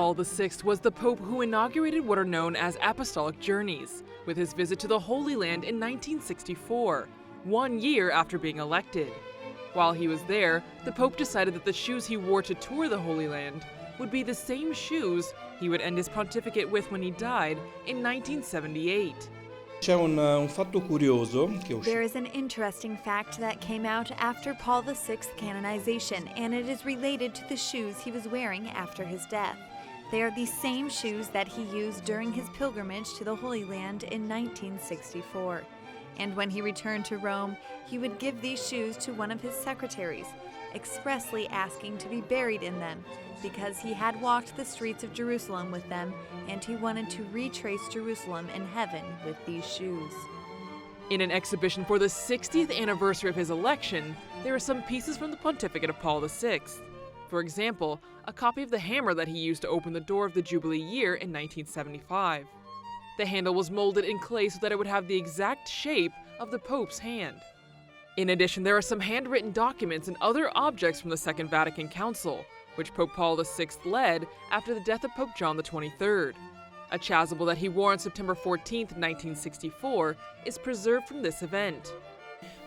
Paul VI was the Pope who inaugurated what are known as apostolic journeys, with his visit to the Holy Land in 1964, 1 year after being elected. While he was there, the Pope decided that the shoes he wore to tour the Holy Land would be the same shoes he would end his pontificate with when he died in 1978. There is an interesting fact that came out after Paul VI's canonization, and it is related to the shoes he was wearing after his death. They are the same shoes that he used during his pilgrimage to the Holy Land in 1964. And when he returned to Rome, he would give these shoes to one of his secretaries, expressly asking to be buried in them, because he had walked the streets of Jerusalem with them, and he wanted to retrace Jerusalem in heaven with these shoes. In an exhibition for the 60th anniversary of his election, there are some pieces from the pontificate of Paul VI. For example, a copy of the hammer that he used to open the door of the Jubilee year in 1975. The handle was molded in clay so that it would have the exact shape of the Pope's hand. In addition, there are some handwritten documents and other objects from the Second Vatican Council, which Pope Paul VI led after the death of Pope John XXIII. A chasuble that he wore on September 14, 1964, is preserved from this event.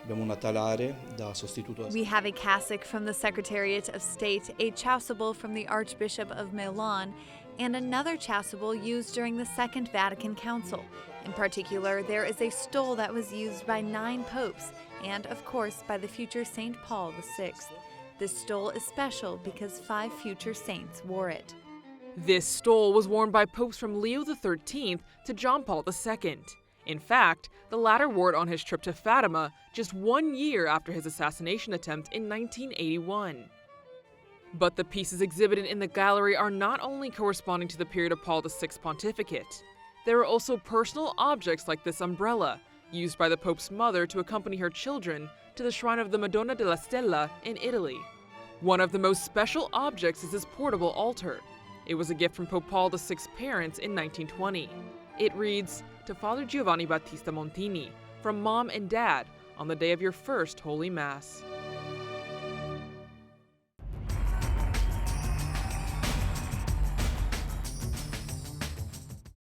We have a cassock from the Secretariat of State, a chasuble from the Archbishop of Milan, and another chasuble used during the Second Vatican Council. In particular, there is a stole that was used by 9 popes, and of course by the future Saint Paul VI. This stole is special because 5 future saints wore it. This stole was worn by popes from Leo XIII to John Paul II. In fact, the latter wore it on his trip to Fatima just 1 year after his assassination attempt in 1981. But the pieces exhibited in the gallery are not only corresponding to the period of Paul VI's pontificate. There are also personal objects like this umbrella, used by the Pope's mother to accompany her children to the shrine of the Madonna della Stella in Italy. One of the most special objects is his portable altar. It was a gift from Pope Paul VI's parents in 1920. It reads, "To Father Giovanni Battista Montini, from Mom and Dad, on the day of your first Holy Mass."